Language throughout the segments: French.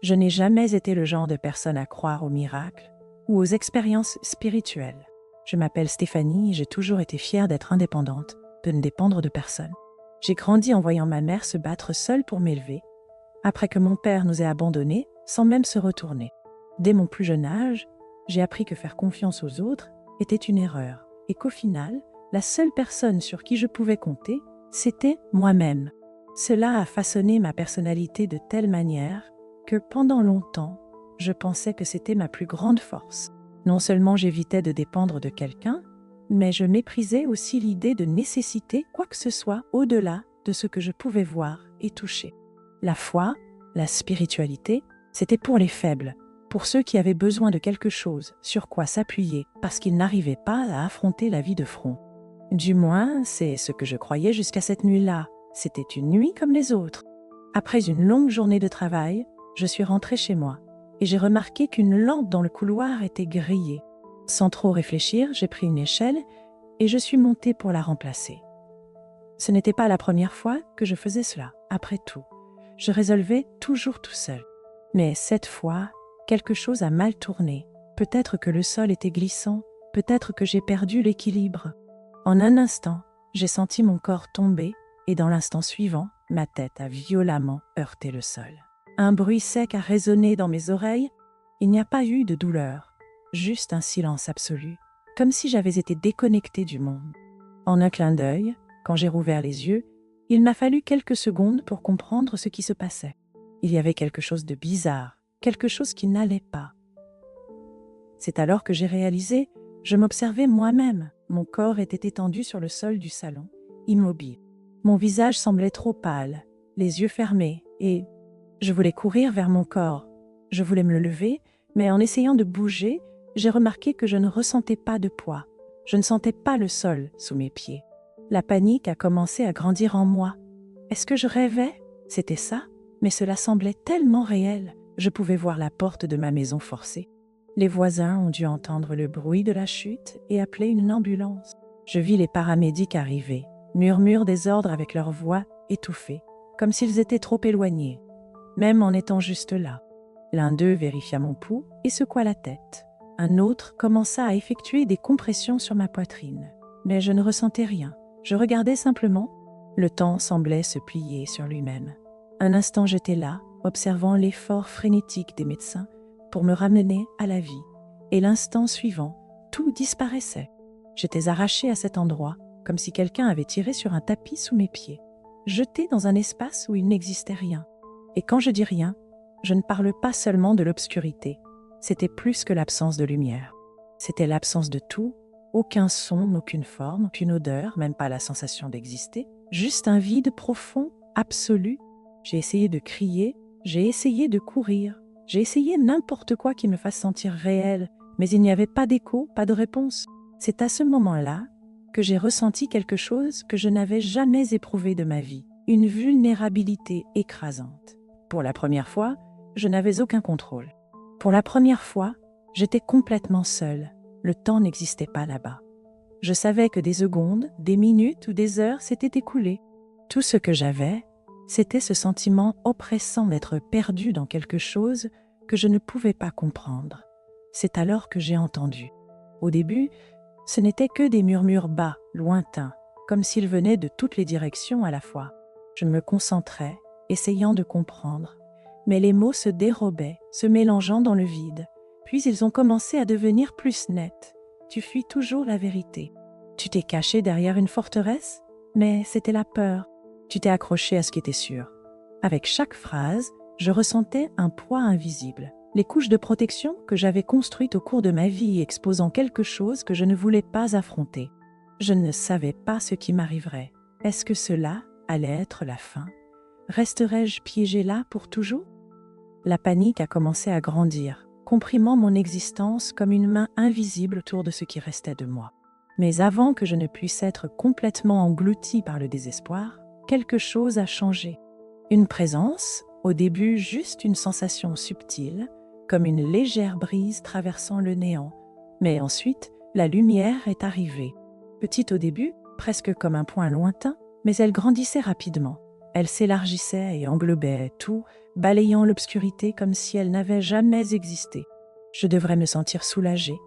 Je n'ai jamais été le genre de personne à croire aux miracles ou aux expériences spirituelles. Je m'appelle Stéphanie et j'ai toujours été fière d'être indépendante, de ne dépendre de personne. J'ai grandi en voyant ma mère se battre seule pour m'élever, après que mon père nous ait abandonnés sans même se retourner. Dès mon plus jeune âge, j'ai appris que faire confiance aux autres était une erreur et qu'au final, la seule personne sur qui je pouvais compter, c'était moi-même. Cela a façonné ma personnalité de telle manière que pendant longtemps, je pensais que c'était ma plus grande force. Non seulement j'évitais de dépendre de quelqu'un, mais je méprisais aussi l'idée de nécessiter quoi que ce soit au-delà de ce que je pouvais voir et toucher. La foi, la spiritualité, c'était pour les faibles, pour ceux qui avaient besoin de quelque chose sur quoi s'appuyer parce qu'ils n'arrivaient pas à affronter la vie de front. Du moins, c'est ce que je croyais jusqu'à cette nuit-là. C'était une nuit comme les autres. Après une longue journée de travail, je suis rentrée chez moi et j'ai remarqué qu'une lampe dans le couloir était grillée. Sans trop réfléchir, j'ai pris une échelle et je suis montée pour la remplacer. Ce n'était pas la première fois que je faisais cela. Après tout, je résolvais toujours tout seul. Mais cette fois, quelque chose a mal tourné. Peut-être que le sol était glissant, peut-être que j'ai perdu l'équilibre. En un instant, j'ai senti mon corps tomber et dans l'instant suivant, ma tête a violemment heurté le sol. Un bruit sec a résonné dans mes oreilles. Il n'y a pas eu de douleur, juste un silence absolu, comme si j'avais été déconnectée du monde. En un clin d'œil, quand j'ai rouvert les yeux, il m'a fallu quelques secondes pour comprendre ce qui se passait. Il y avait quelque chose de bizarre, quelque chose qui n'allait pas. C'est alors que j'ai réalisé, je m'observais moi-même. Mon corps était étendu sur le sol du salon, immobile. Mon visage semblait trop pâle, les yeux fermés, et je voulais courir vers mon corps. Je voulais me le lever, mais en essayant de bouger, j'ai remarqué que je ne ressentais pas de poids. Je ne sentais pas le sol sous mes pieds. La panique a commencé à grandir en moi. Est-ce que je rêvais? C'était ça, mais cela semblait tellement réel. Je pouvais voir la porte de ma maison forcée. Les voisins ont dû entendre le bruit de la chute et appeler une ambulance. Je vis les paramédics arriver, murmurent des ordres avec leur voix étouffée, comme s'ils étaient trop éloignés, même en étant juste là. L'un d'eux vérifia mon pouls et secoua la tête. Un autre commença à effectuer des compressions sur ma poitrine. Mais je ne ressentais rien. Je regardais simplement. Le temps semblait se plier sur lui-même. Un instant j'étais là, observant l'effort frénétique des médecins pour me ramener à la vie. Et l'instant suivant, tout disparaissait. J'étais arrachée à cet endroit, comme si quelqu'un avait tiré sur un tapis sous mes pieds, jetée dans un espace où il n'existait rien. Et quand je dis rien, je ne parle pas seulement de l'obscurité. C'était plus que l'absence de lumière. C'était l'absence de tout, aucun son, aucune forme, aucune odeur, même pas la sensation d'exister, juste un vide profond, absolu. J'ai essayé de crier, j'ai essayé de courir, j'ai essayé n'importe quoi qui me fasse sentir réel, mais il n'y avait pas d'écho, pas de réponse. C'est à ce moment-là que j'ai ressenti quelque chose que je n'avais jamais éprouvé de ma vie, une vulnérabilité écrasante. Pour la première fois, je n'avais aucun contrôle. Pour la première fois, j'étais complètement seule. Le temps n'existait pas là-bas. Je savais que des secondes, des minutes ou des heures s'étaient écoulées. Tout ce que j'avais, c'était ce sentiment oppressant d'être perdu dans quelque chose que je ne pouvais pas comprendre. C'est alors que j'ai entendu. Au début, ce n'étaient que des murmures bas, lointains, comme s'ils venaient de toutes les directions à la fois. Je me concentrais, essayant de comprendre, mais les mots se dérobaient, se mélangeant dans le vide. Puis ils ont commencé à devenir plus nets. Tu fuis toujours la vérité. Tu t'es caché derrière une forteresse, mais c'était la peur. Tu t'es accroché à ce qui était sûr. Avec chaque phrase, je ressentais un poids invisible. Les couches de protection que j'avais construites au cours de ma vie exposant quelque chose que je ne voulais pas affronter. Je ne savais pas ce qui m'arriverait. Est-ce que cela allait être la fin? Resterais-je piégée là pour toujours? La panique a commencé à grandir, comprimant mon existence comme une main invisible autour de ce qui restait de moi. Mais avant que je ne puisse être complètement engloutie par le désespoir, quelque chose a changé. Une présence, au début juste une sensation subtile, comme une légère brise traversant le néant. Mais ensuite, la lumière est arrivée. Petite au début, presque comme un point lointain, mais elle grandissait rapidement. Elle s'élargissait et englobait tout, balayant l'obscurité comme si elle n'avait jamais existé. Je devrais me sentir soulagée.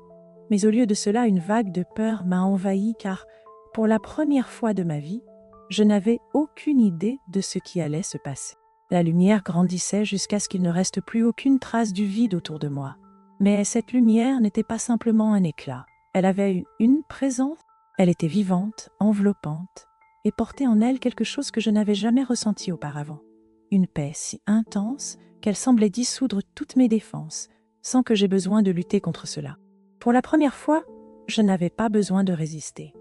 Mais au lieu de cela, une vague de peur m'a envahie car, pour la première fois de ma vie, je n'avais aucune idée de ce qui allait se passer. La lumière grandissait jusqu'à ce qu'il ne reste plus aucune trace du vide autour de moi. Mais cette lumière n'était pas simplement un éclat. Elle avait une présence. Elle était vivante, enveloppante, et portait en elle quelque chose que je n'avais jamais ressenti auparavant. Une paix si intense qu'elle semblait dissoudre toutes mes défenses, sans que j'aie besoin de lutter contre cela. Pour la première fois, je n'avais pas besoin de résister.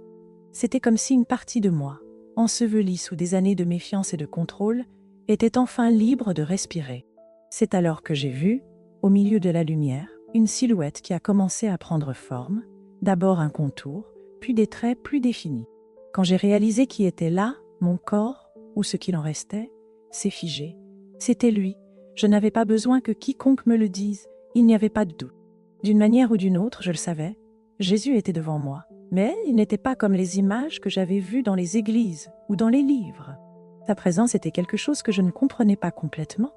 C'était comme si une partie de moi, ensevelie sous des années de méfiance et de contrôle, était enfin libre de respirer. C'est alors que j'ai vu, au milieu de la lumière, une silhouette qui a commencé à prendre forme, d'abord un contour, puis des traits plus définis. Quand j'ai réalisé qui était là, mon corps, ou ce qu'il en restait, s'est figé. C'était lui. Je n'avais pas besoin que quiconque me le dise. Il n'y avait pas de doute. D'une manière ou d'une autre, je le savais, Jésus était devant moi. Mais il n'était pas comme les images que j'avais vues dans les églises ou dans les livres. Sa présence était quelque chose que je ne comprenais pas complètement,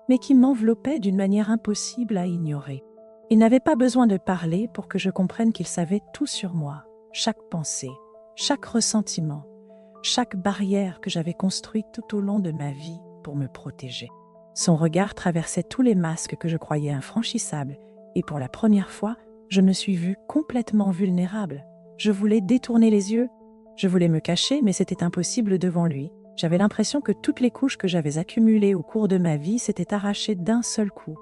mais qui m'enveloppait d'une manière impossible à ignorer. Il n'avait pas besoin de parler pour que je comprenne qu'il savait tout sur moi, chaque pensée, chaque ressentiment, chaque barrière que j'avais construite tout au long de ma vie pour me protéger. Son regard traversait tous les masques que je croyais infranchissables, et pour la première fois, je me suis vue complètement vulnérable. Je voulais détourner les yeux, je voulais me cacher, mais c'était impossible devant lui. J'avais l'impression que toutes les couches que j'avais accumulées au cours de ma vie s'étaient arrachées d'un seul coup.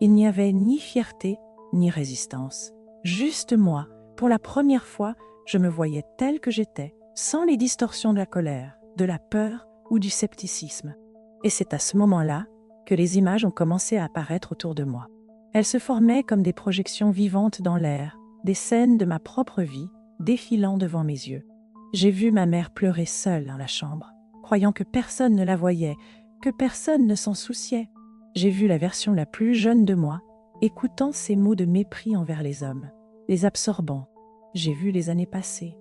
Il n'y avait ni fierté, ni résistance. Juste moi, pour la première fois, je me voyais telle que j'étais, sans les distorsions de la colère, de la peur ou du scepticisme. Et c'est à ce moment-là que les images ont commencé à apparaître autour de moi. Elles se formaient comme des projections vivantes dans l'air, des scènes de ma propre vie défilant devant mes yeux. J'ai vu ma mère pleurer seule dans la chambre, croyant que personne ne la voyait, que personne ne s'en souciait. J'ai vu la version la plus jeune de moi, écoutant ces mots de mépris envers les hommes, les absorbant. J'ai vu les années passées,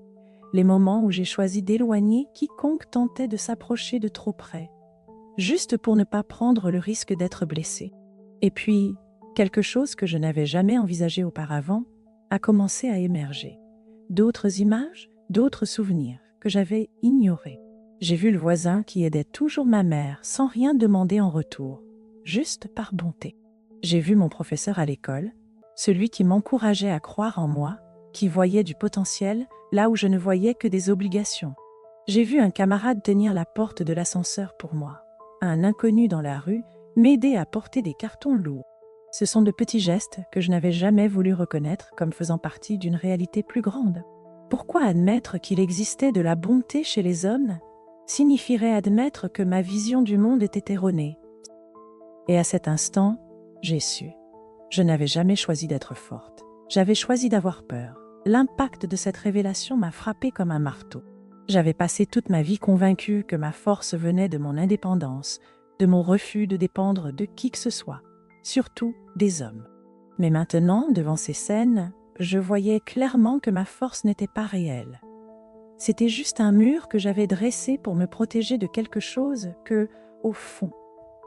les moments où j'ai choisi d'éloigner quiconque tentait de s'approcher de trop près, juste pour ne pas prendre le risque d'être blessé. Et puis, quelque chose que je n'avais jamais envisagé auparavant a commencé à émerger. D'autres images, d'autres souvenirs que j'avais ignorés. J'ai vu le voisin qui aidait toujours ma mère sans rien demander en retour, juste par bonté. J'ai vu mon professeur à l'école, celui qui m'encourageait à croire en moi, qui voyait du potentiel là où je ne voyais que des obligations. J'ai vu un camarade tenir la porte de l'ascenseur pour moi, un inconnu dans la rue m'aider à porter des cartons lourds. Ce sont de petits gestes que je n'avais jamais voulu reconnaître comme faisant partie d'une réalité plus grande. Pourquoi admettre qu'il existait de la bonté chez les hommes signifierait admettre que ma vision du monde était erronée. Et à cet instant, j'ai su. Je n'avais jamais choisi d'être forte. J'avais choisi d'avoir peur. L'impact de cette révélation m'a frappée comme un marteau. J'avais passé toute ma vie convaincue que ma force venait de mon indépendance, de mon refus de dépendre de qui que ce soit, surtout des hommes. Mais maintenant, devant ces scènes, je voyais clairement que ma force n'était pas réelle. C'était juste un mur que j'avais dressé pour me protéger de quelque chose que, au fond,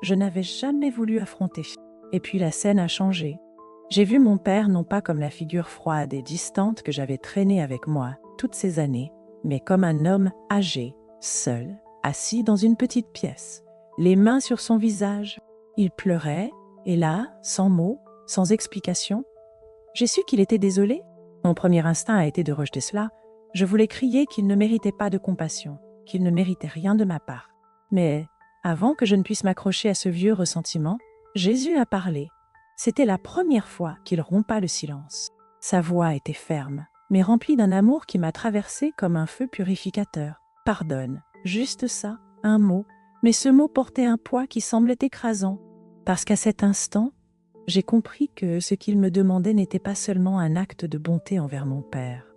je n'avais jamais voulu affronter. Et puis la scène a changé. J'ai vu mon père non pas comme la figure froide et distante que j'avais traînée avec moi toutes ces années, mais comme un homme âgé, seul, assis dans une petite pièce, les mains sur son visage. Il pleurait, et là, sans mots, sans explication, j'ai su qu'il était désolé. Mon premier instinct a été de rejeter cela. Je voulais crier qu'il ne méritait pas de compassion, qu'il ne méritait rien de ma part. Mais avant que je ne puisse m'accrocher à ce vieux ressentiment, Jésus a parlé. C'était la première fois qu'il rompa le silence. Sa voix était ferme, mais remplie d'un amour qui m'a traversé comme un feu purificateur. Pardonne, juste ça, un mot, mais ce mot portait un poids qui semblait écrasant, parce qu'à cet instant, j'ai compris que ce qu'il me demandait n'était pas seulement un acte de bonté envers mon père.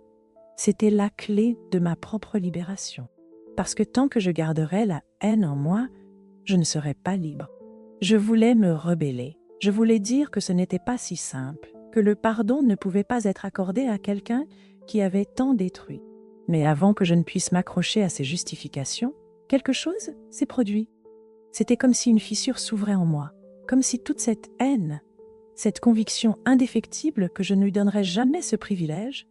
C'était la clé de ma propre libération. Parce que tant que je garderais la haine en moi, je ne serais pas libre. Je voulais me rebeller. Je voulais dire que ce n'était pas si simple, que le pardon ne pouvait pas être accordé à quelqu'un qui avait tant détruit. Mais avant que je ne puisse m'accrocher à ces justifications, quelque chose s'est produit. C'était comme si une fissure s'ouvrait en moi, comme si toute cette haine, cette conviction indéfectible que je ne lui donnerais jamais ce privilège,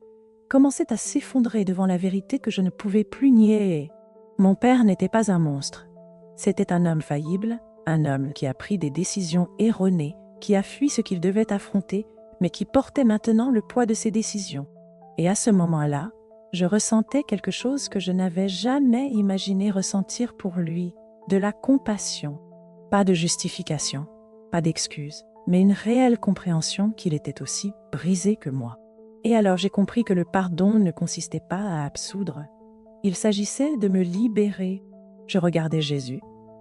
commençait à s'effondrer devant la vérité que je ne pouvais plus nier. Mon père n'était pas un monstre. C'était un homme faillible, un homme qui a pris des décisions erronées, qui a fui ce qu'il devait affronter, mais qui portait maintenant le poids de ses décisions. Et à ce moment-là, je ressentais quelque chose que je n'avais jamais imaginé ressentir pour lui, de la compassion. Pas de justification, pas d'excuse, mais une réelle compréhension qu'il était aussi brisé que moi. Et alors j'ai compris que le pardon ne consistait pas à absoudre. Il s'agissait de me libérer. Je regardais Jésus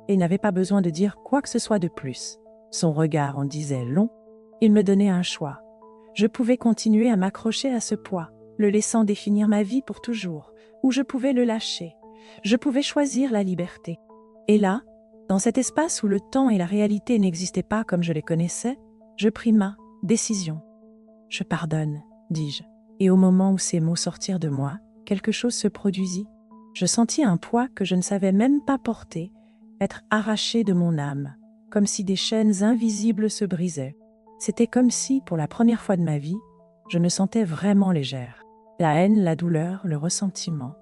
et n'avais pas besoin de dire quoi que ce soit de plus. Son regard en disait long. Il me donnait un choix. Je pouvais continuer à m'accrocher à ce poids, le laissant définir ma vie pour toujours, ou je pouvais le lâcher. Je pouvais choisir la liberté. Et là, dans cet espace où le temps et la réalité n'existaient pas comme je les connaissais, je pris ma décision. Je pardonne, dis-je, et au moment où ces mots sortirent de moi, quelque chose se produisit. Je sentis un poids que je ne savais même pas porter, être arraché de mon âme, comme si des chaînes invisibles se brisaient. C'était comme si, pour la première fois de ma vie, je me sentais vraiment légère. La haine, la douleur, le ressentiment,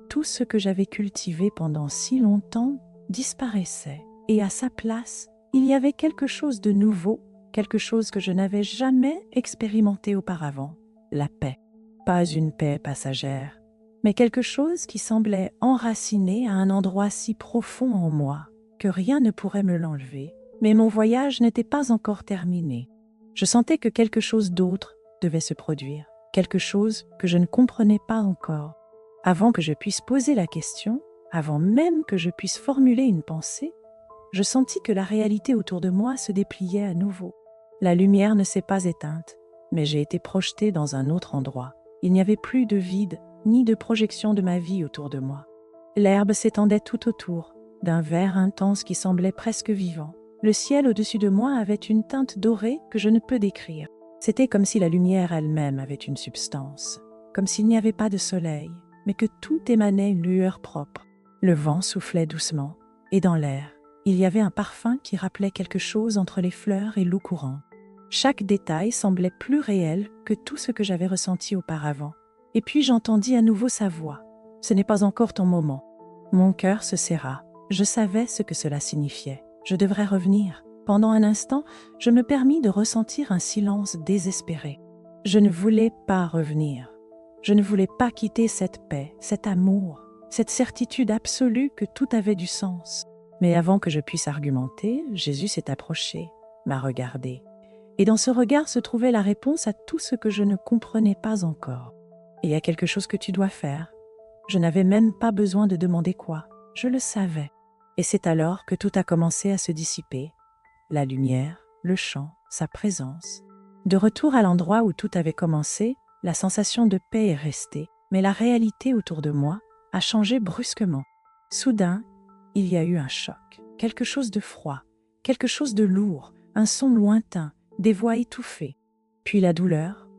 tout ce que j'avais cultivé pendant si longtemps disparaissait, et à sa place, il y avait quelque chose de nouveau, quelque chose que je n'avais jamais expérimenté auparavant, la paix. Pas une paix passagère, mais quelque chose qui semblait enraciné à un endroit si profond en moi que rien ne pourrait me l'enlever. Mais mon voyage n'était pas encore terminé. Je sentais que quelque chose d'autre devait se produire, quelque chose que je ne comprenais pas encore. Avant que je puisse poser la question, avant même que je puisse formuler une pensée, je sentis que la réalité autour de moi se dépliait à nouveau. La lumière ne s'est pas éteinte, mais j'ai été projetée dans un autre endroit. Il n'y avait plus de vide, ni de projection de ma vie autour de moi. L'herbe s'étendait tout autour, d'un vert intense qui semblait presque vivant. Le ciel au-dessus de moi avait une teinte dorée que je ne peux décrire. C'était comme si la lumière elle-même avait une substance, comme s'il n'y avait pas de soleil, mais que tout émanait une lueur propre. Le vent soufflait doucement, et dans l'air, il y avait un parfum qui rappelait quelque chose entre les fleurs et l'eau courante. Chaque détail semblait plus réel que tout ce que j'avais ressenti auparavant. Et puis j'entendis à nouveau sa voix. « Ce n'est pas encore ton moment. » Mon cœur se serra. Je savais ce que cela signifiait. Je devrais revenir. Pendant un instant, je me permis de ressentir un silence désespéré. Je ne voulais pas revenir. Je ne voulais pas quitter cette paix, cet amour, cette certitude absolue que tout avait du sens. Mais avant que je puisse argumenter, Jésus s'est approché, m'a regardé. Et dans ce regard se trouvait la réponse à tout ce que je ne comprenais pas encore. Il y a quelque chose que tu dois faire. Je n'avais même pas besoin de demander quoi. Je le savais. Et c'est alors que tout a commencé à se dissiper. La lumière, le chant, sa présence. De retour à l'endroit où tout avait commencé, la sensation de paix est restée, mais la réalité autour de moi a changé brusquement. Soudain, il y a eu un choc, quelque chose de froid, quelque chose de lourd, un son lointain, des voix étouffées. Puis la douleur,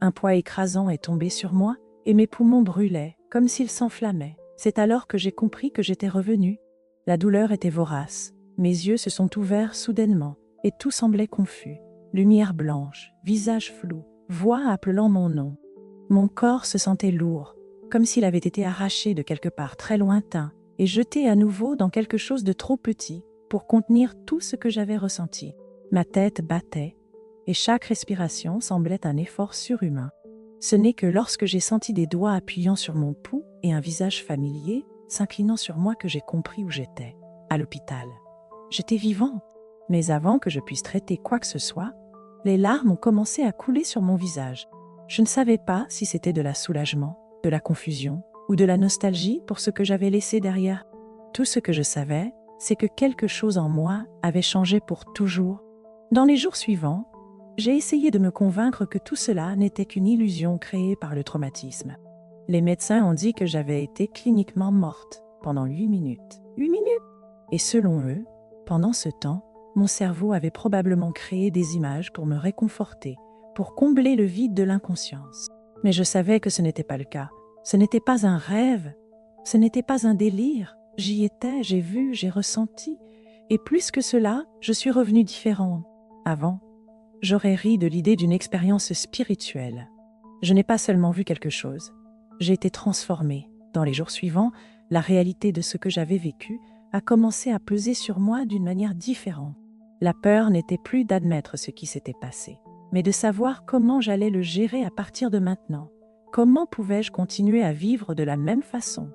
un poids écrasant est tombé sur moi et mes poumons brûlaient, comme s'ils s'enflammaient. C'est alors que j'ai compris que j'étais revenue. La douleur était vorace, mes yeux se sont ouverts soudainement et tout semblait confus. Lumière blanche, visage flou, voix appelant mon nom. Mon corps se sentait lourd, comme s'il avait été arraché de quelque part très lointain et jeté à nouveau dans quelque chose de trop petit pour contenir tout ce que j'avais ressenti. Ma tête battait et chaque respiration semblait un effort surhumain. Ce n'est que lorsque j'ai senti des doigts appuyant sur mon pouls et un visage familier s'inclinant sur moi que j'ai compris où j'étais, à l'hôpital. J'étais vivante, mais avant que je puisse traiter quoi que ce soit, les larmes ont commencé à couler sur mon visage. Je ne savais pas si c'était de la soulagement, de la confusion ou de la nostalgie pour ce que j'avais laissé derrière. Tout ce que je savais, c'est que quelque chose en moi avait changé pour toujours. Dans les jours suivants, j'ai essayé de me convaincre que tout cela n'était qu'une illusion créée par le traumatisme. Les médecins ont dit que j'avais été cliniquement morte pendant 8 minutes. 8 minutes! Et selon eux, pendant ce temps, mon cerveau avait probablement créé des images pour me réconforter, pour combler le vide de l'inconscience. Mais je savais que ce n'était pas le cas. Ce n'était pas un rêve, ce n'était pas un délire. J'y étais, j'ai vu, j'ai ressenti. Et plus que cela, je suis revenue différent. Avant, j'aurais ri de l'idée d'une expérience spirituelle. Je n'ai pas seulement vu quelque chose, j'ai été transformée. Dans les jours suivants, la réalité de ce que j'avais vécu a commencé à peser sur moi d'une manière différente. La peur n'était plus d'admettre ce qui s'était passé, mais de savoir comment j'allais le gérer à partir de maintenant. Comment pouvais-je continuer à vivre de la même façon?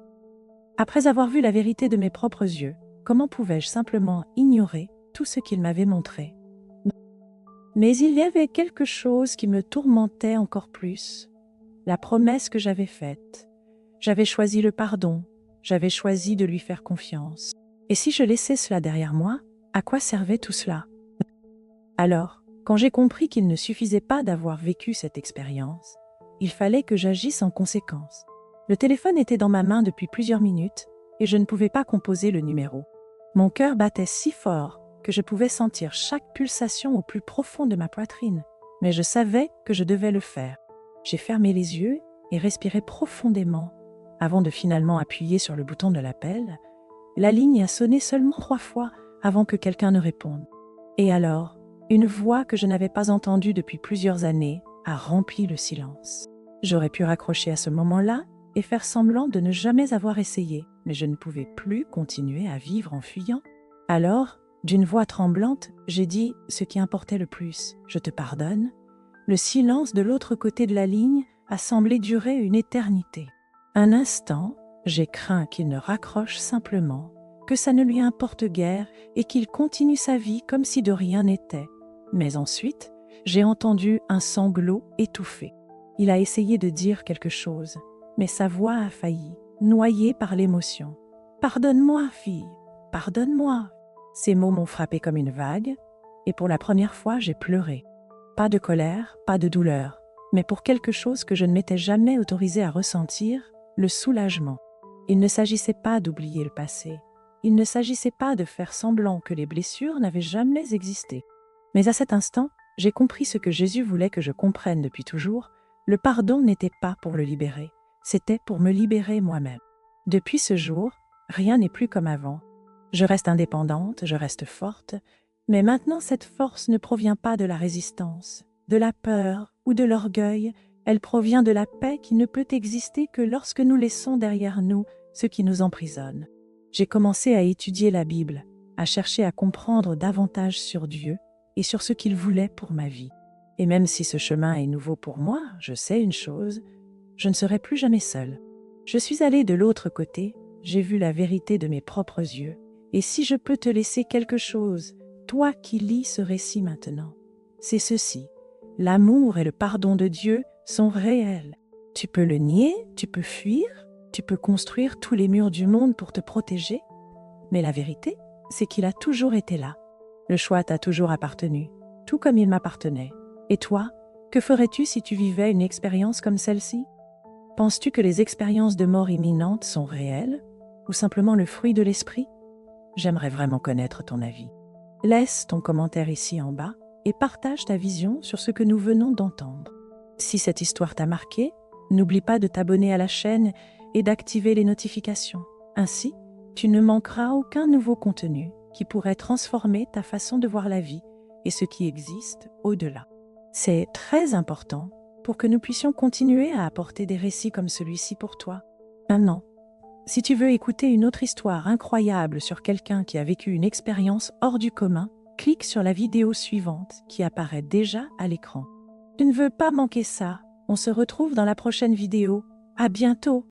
Après avoir vu la vérité de mes propres yeux, comment pouvais-je simplement ignorer tout ce qu'il m'avait montré? Mais il y avait quelque chose qui me tourmentait encore plus. La promesse que j'avais faite. J'avais choisi le pardon, j'avais choisi de lui faire confiance. Et si je laissais cela derrière moi, à quoi servait tout cela? Alors, quand j'ai compris qu'il ne suffisait pas d'avoir vécu cette expérience, il fallait que j'agisse en conséquence. Le téléphone était dans ma main depuis plusieurs minutes et je ne pouvais pas composer le numéro. Mon cœur battait si fort que je pouvais sentir chaque pulsation au plus profond de ma poitrine, mais je savais que je devais le faire. J'ai fermé les yeux et respiré profondément avant de finalement appuyer sur le bouton de l'appel. La ligne a sonné seulement 3 fois avant que quelqu'un ne réponde. Et alors, une voix que je n'avais pas entendue depuis plusieurs années a rempli le silence. J'aurais pu raccrocher à ce moment-là et faire semblant de ne jamais avoir essayé, mais je ne pouvais plus continuer à vivre en fuyant. Alors, d'une voix tremblante, j'ai dit ce qui importait le plus. « Je te pardonne ». Le silence de l'autre côté de la ligne a semblé durer une éternité. Un instant, j'ai craint qu'il ne raccroche simplement, que ça ne lui importe guère et qu'il continue sa vie comme si de rien n'était. Mais ensuite, j'ai entendu un sanglot étouffé. Il a essayé de dire quelque chose, mais sa voix a failli, noyée par l'émotion. « Pardonne-moi, fille, pardonne-moi ». Ces mots m'ont frappé comme une vague, et pour la première fois, j'ai pleuré. Pas de colère, pas de douleur, mais pour quelque chose que je ne m'étais jamais autorisée à ressentir, le soulagement. Il ne s'agissait pas d'oublier le passé. Il ne s'agissait pas de faire semblant que les blessures n'avaient jamais existé. Mais à cet instant, j'ai compris ce que Jésus voulait que je comprenne depuis toujours. Le pardon n'était pas pour le libérer, c'était pour me libérer moi-même. Depuis ce jour, rien n'est plus comme avant. Je reste indépendante, je reste forte, mais maintenant cette force ne provient pas de la résistance, de la peur ou de l'orgueil, elle provient de la paix qui ne peut exister que lorsque nous laissons derrière nous ce qui nous emprisonne. J'ai commencé à étudier la Bible, à chercher à comprendre davantage sur Dieu et sur ce qu'il voulait pour ma vie. Et même si ce chemin est nouveau pour moi, je sais une chose, je ne serai plus jamais seule. Je suis allée de l'autre côté, j'ai vu la vérité de mes propres yeux. Et si je peux te laisser quelque chose, toi qui lis ce récit maintenant, c'est ceci. L'amour et le pardon de Dieu sont réels. Tu peux le nier, tu peux fuir, tu peux construire tous les murs du monde pour te protéger, mais la vérité, c'est qu'il a toujours été là. Le choix t'a toujours appartenu, tout comme il m'appartenait. Et toi, que ferais-tu si tu vivais une expérience comme celle-ci? Penses-tu que les expériences de mort imminente sont réelles ou simplement le fruit de l'esprit? J'aimerais vraiment connaître ton avis. Laisse ton commentaire ici en bas et partage ta vision sur ce que nous venons d'entendre. Si cette histoire t'a marqué, n'oublie pas de t'abonner à la chaîne et d'activer les notifications. Ainsi, tu ne manqueras aucun nouveau contenu qui pourrait transformer ta façon de voir la vie et ce qui existe au-delà. C'est très important pour que nous puissions continuer à apporter des récits comme celui-ci pour toi. Maintenant, si tu veux écouter une autre histoire incroyable sur quelqu'un qui a vécu une expérience hors du commun, clique sur la vidéo suivante qui apparaît déjà à l'écran. Tu ne veux pas manquer ça. On se retrouve dans la prochaine vidéo. À bientôt!